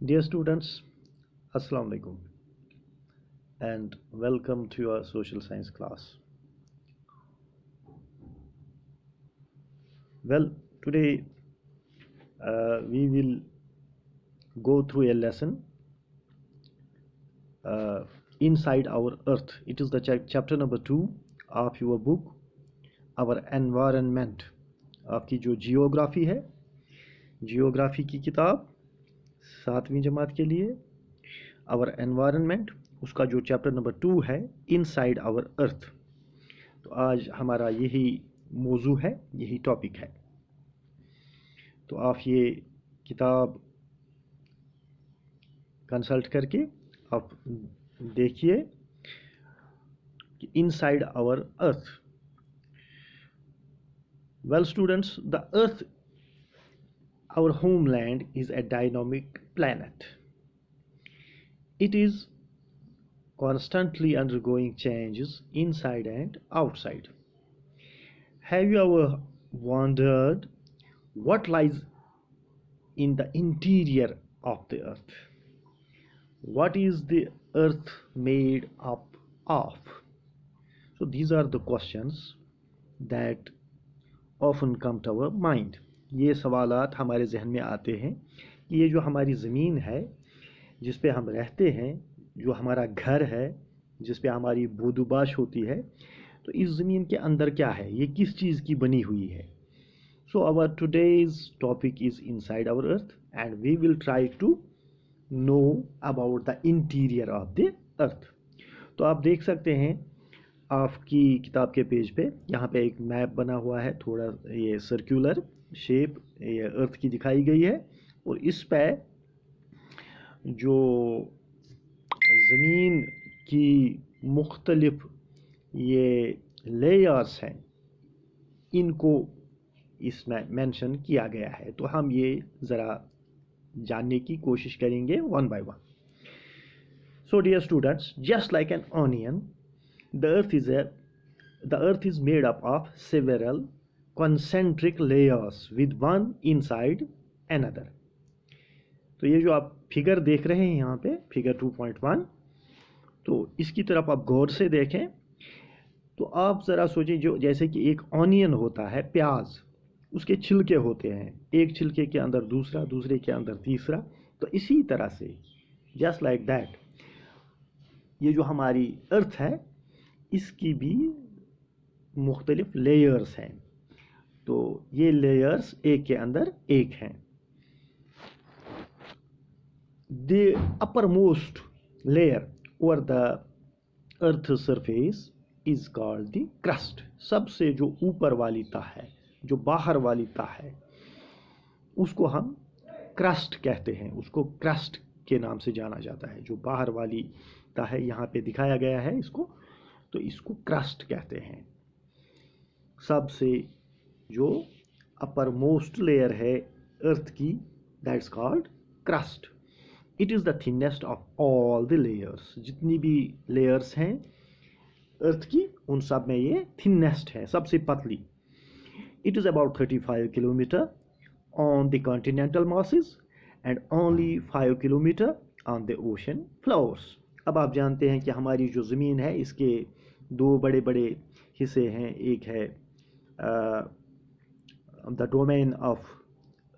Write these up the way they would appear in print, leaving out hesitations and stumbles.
Dear students, Assalamu alaikum and welcome to your social science class. Well, today we will go through a lesson inside our earth. It is the chapter number 2 of your book, Our Environment. आपकी जो geography है, geography की किताब 7वीं जमात के लिए our environment, उसका जो chapter number 2 है इनसाइड आवर अर्थ। तो आज हमारा यही मौजू है, यही टॉपिक है। तो आप ये किताब कंसल्ट करके आप देखिए कि inside our earth. Well students, the earth, our homeland, is a dynamic planet. It is constantly undergoing changes inside and outside. Have you ever wondered what lies in the interior of the earth? What is the earth made up of? So these are the questions that often come to our mind. ये सवालात हमारे जहन में आते हैं कि ये जो हमारी ज़मीन है जिस पे हम रहते हैं, जो हमारा घर है, जिस पे हमारी बोदुबाश होती है, तो इस ज़मीन के अंदर क्या है, ये किस चीज़ की बनी हुई है। So our today's topic is inside our earth and we will try to know about the interior of the earth. तो आप देख सकते हैं आपकी किताब के पेज पे, यहाँ पे एक मैप बना हुआ है, थोड़ा ये सर्कुलर शेप ये अर्थ की दिखाई गई है, और इस पे जो ज़मीन की मुख्तलिफ ये लेयर्स हैं, इनको इसमें मेंशन किया गया है। तो हम ये ज़रा जानने की कोशिश करेंगे one by one. So dear students, just like an onion, the earth is made up of several concentric layers with one inside another. तो ये जो आप फिगर देख रहे हैं यहाँ पे, फिगर 2.1, तो इसकी तरफ आप गौर से देखें तो आप ज़रा सोचें, जो जैसे कि एक ऑनियन होता है, प्याज, उसके छिलके होते हैं, एक छिलके के अंदर दूसरा, दूसरे के अंदर तीसरा, तो इसी तरह से जस्ट लाइक दैट ये जो हमारी अर्थ है इसकी भी मुख्तलिफ लेयर्स हैं। तो ये लेयर्स एक के अंदर एक हैं। The upper most layer over the earth surface is called the crust. सबसे जो ऊपर वाली तह है, जो बाहर वाली तह है, उसको हम क्रस्ट कहते हैं, उसको क्रस्ट के नाम से जाना जाता है। जो बाहर वाली तह है, यहाँ पे दिखाया गया है इसको, तो इसको क्रस्ट कहते हैं। सबसे जो अपर मोस्ट लेयर है अर्थ की, that's called crust. It is the thinnest of all the layers. जितनी भी लेयर्स हैं अर्थ की, उन सब में ये थिनेस्ट है, सबसे पतली। It is about 35 kilometre on the continental mosses and only 5 kilometre on the ocean floors. अब आप जानते हैं कि हमारी जो ज़मीन है इसके दो बड़े बड़े हिस्से हैं। एक है द डोमेन ऑफ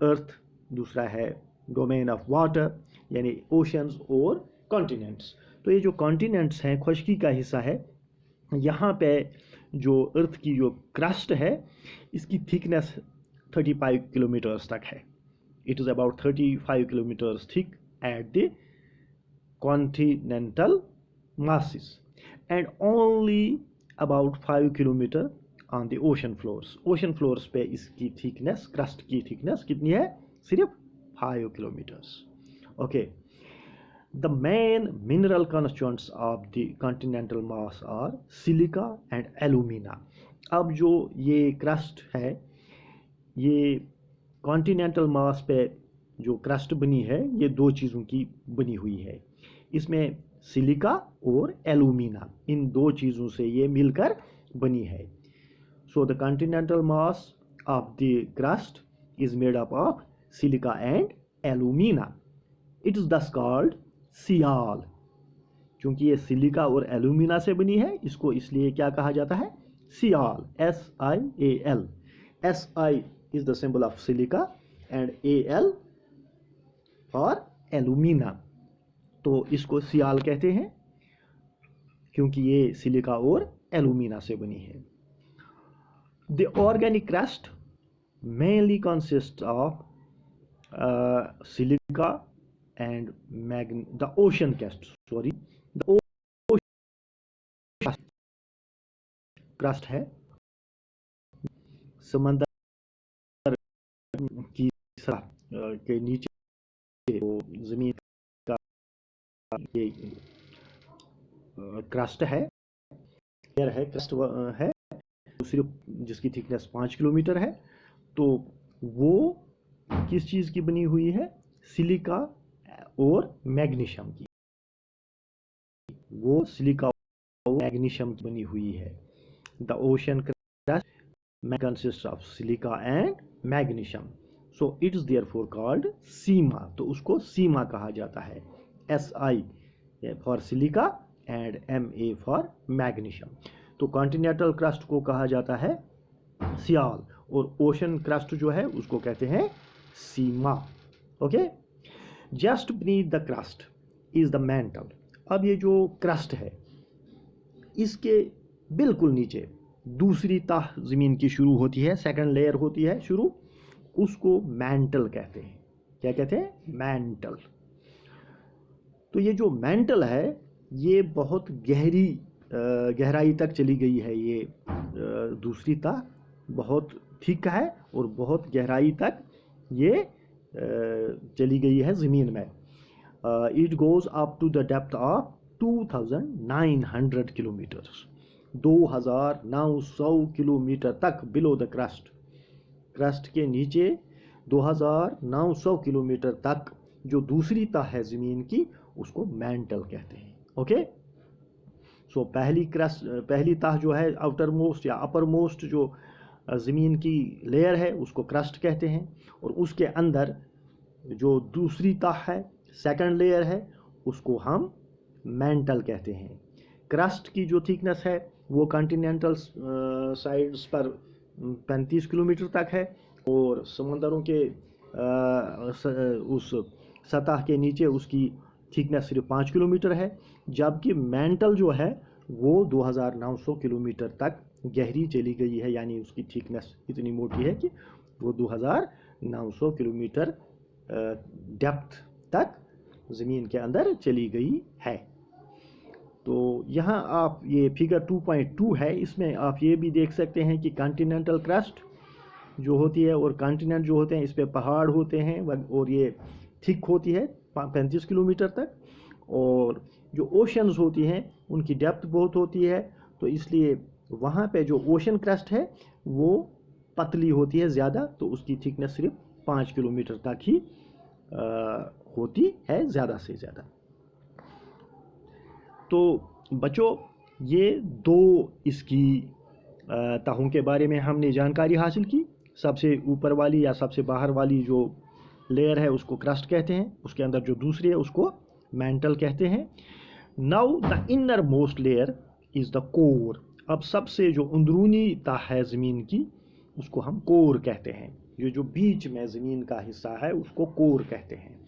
अर्थ, दूसरा है डोमेन ऑफ वाटर, यानी ओशंस और कॉन्टिनेंट्स। तो ये जो कॉन्टिनेंट्स हैं, खुश्की का हिस्सा है, यहाँ पे जो अर्थ की जो क्रस्ट है इसकी थिकनेस 35 किलोमीटर्स तक है। It is about 35 kilometres thick at the continental masses and only about 5 kilometre on the ocean floors. Ocean floors पे इसकी थिकनेस, क्रस्ट की थिकनेस कितनी है? सिर्फ 5 kilometres. Okay, the main mineral constituents of the continental mass are silica and alumina. अब जो ये crust है, ये कॉन्टिनेंटल मास पे जो क्रस्ट बनी है, ये दो चीज़ों की बनी हुई है। इसमें सिलिका और एलुमिना, इन दो चीज़ों से ये मिलकर बनी है। So the continental mass of the crust is made up of silica and alumina. It is दस कॉल्ड सियाल। क्योंकि ये सिलिका और एल्यूमिना से बनी है, इसको इसलिए क्या कहा जाता है, सियाल, SiAl। Si is the symbol of silica and Al for alumina। तो इसको सियाल कहते हैं क्योंकि ये सिलिका और एल्यूमिना से बनी है। The organic crust mainly consists of silica and the ocean crust, sorry, the ocean crust है समंदर की सतह के नीचे वो जमीन का ये क्रस्ट है, लेयर है, क्रस्ट है, सिर्फ जिसकी थिकनेस 5 किलोमीटर है। तो वो किस चीज़ की बनी हुई है, सिलिका और मैग्नीशियम की, वो सिलिका और मैग्नीशियम की बनी हुई है। The ocean crust consists of silica and magnesium, so it is therefore called सीमा। तो उसको सीमा कहा जाता है, Si for silica and Ma for magnesium. तो कॉन्टिनेंटल क्रस्ट को कहा जाता है सियाल और ओशन क्रस्ट जो है उसको कहते हैं sima. Okay, just beneath the crust is the mantle. अब ये जो क्रस्ट है इसके बिल्कुल नीचे दूसरी तह ज़मीन की शुरू होती है, सेकंड लेयर होती है शुरू, उसको मैंटल कहते हैं। क्या कहते हैं, मैंटल। तो ये जो मैंटल है ये बहुत गहराई तक चली गई है, ये दूसरी तह बहुत थिक है और बहुत गहराई तक ये चली गई है ज़मीन में। It goes up to the depth of 2900 kilometres, 2900 kilometre तक बिलो द क्रस्ट। क्रस्ट के नीचे 2900 किलोमीटर तक जो दूसरी तह है ज़मीन की उसको मैंटल कहते हैं। ओके, सो पहली तह जो है आउटर मोस्ट या अपर मोस्ट जो ज़मीन की लेयर है उसको क्रस्ट कहते हैं, और उसके अंदर जो दूसरी तह है सेकंड लेयर है उसको हम मैंटल कहते हैं। क्रस्ट की जो थिकनेस है वो कॉन्टिनेंटल साइड्स पर 35 किलोमीटर तक है और समंदरों के उस सतह के नीचे उसकी थिकनेस सिर्फ 5 किलोमीटर है, जबकि मैंटल जो है वो 2900 किलोमीटर तक गहरी चली गई है, यानी उसकी थिकनेस इतनी मोटी है कि वो 2900 किलोमीटर डेप्थ तक ज़मीन के अंदर चली गई है। तो यहाँ आप ये फिगर 2.2 है, इसमें आप ये भी देख सकते हैं कि कॉन्टिनेंटल क्रस्ट जो होती है और कॉन्टिनेंट जो होते हैं इस पे पहाड़ होते हैं और ये थिक होती है 35 किलोमीटर तक, और जो ओशंस होती हैं उनकी डेप्थ बहुत होती है, तो इसलिए वहाँ पे जो ओशन क्रस्ट है वो पतली होती है ज़्यादा, तो उसकी थिकनेस सिर्फ 5 किलोमीटर तक ही होती है ज़्यादा से ज़्यादा। तो बच्चों ये दो इसकी तहों के बारे में हमने जानकारी हासिल की। सबसे ऊपर वाली या सबसे बाहर वाली जो लेयर है उसको क्रस्ट कहते हैं, उसके अंदर जो दूसरी है उसको मैंटल कहते हैं। Now the inner most layer is the core. अब सबसे जो अंदरूनी तह है ज़मीन की उसको हम कोर कहते हैं, ये जो बीच में ज़मीन का हिस्सा है उसको कोर कहते हैं।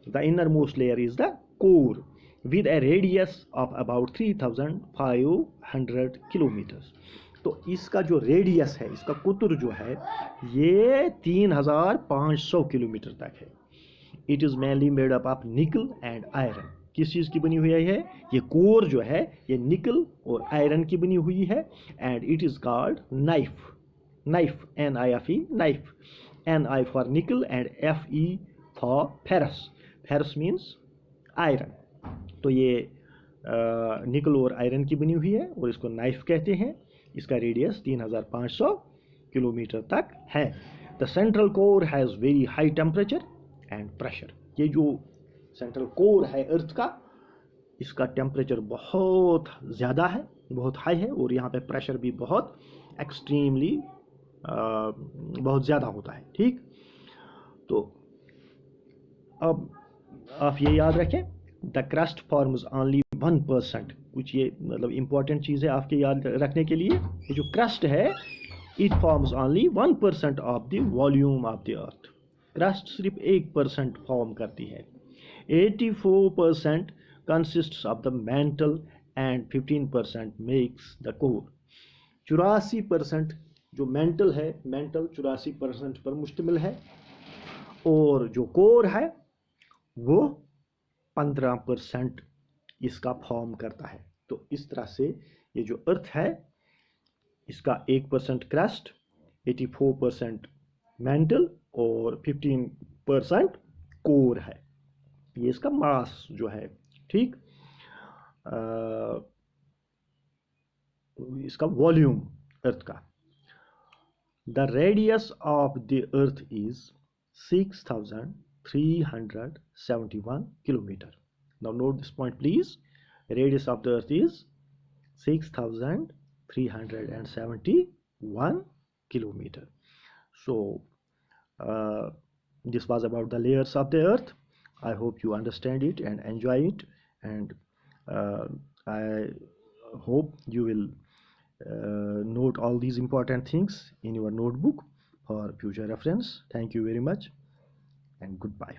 The inner most layer is the core with a radius of about 3500 kilometre. तो इसका जो रेडियस है, इसका कुतुर जो है ये 3500 किलोमीटर तक है। It is mainly made up of निकल एंड आयरन। किस चीज़ की बनी हुई है ये कोर जो है ये निकल और आयरन की बनी हुई है। And it is called knife, knife NIFE, knife, NI for निकल and FE for ferrous. Ferrous means iron. तो ये निकल और आयरन की बनी हुई है और इसको नाइफ कहते हैं। इसका रेडियस 3500 किलोमीटर तक है। The central core has very high temperature and pressure. ये जो सेंट्रल कोर है अर्थ का, इसका टेम्परेचर बहुत ज़्यादा है, बहुत हाई है, और यहाँ पे प्रेशर भी बहुत एक्सट्रीमली बहुत ज़्यादा होता है। ठीक, तो अब आप ये याद रखें, द क्रस्ट फॉर्म्स ओनली 1%। कुछ ये मतलब इंपॉर्टेंट चीज़ है आपके याद रखने के लिए। ये जो क्रस्ट है, it forms only 1% of the volume of the earth. Crust सिर्फ 1% फॉर्म करती है। 84% consists of the mental and 15% makes the core. 84% जो मेंटल है, मेंटल 84% पर मुश्तमिल है, और जो कोर है वो 15% इसका फॉर्म करता है। तो इस तरह से ये जो अर्थ है, इसका 1% क्रस्ट, 84% मेंटल और 15% कोर है। ये इसका मास जो है, ठीक। इसका वॉल्यूम अर्थ का। The radius of the earth is 6371 kilometer. Now note this point please. Radius of the earth is 6371 kilometer. So this was about the layers of the earth. I hope you understand it and enjoy it, and I hope you will note all these important things in your notebook for future reference. Thank you very much and goodbye.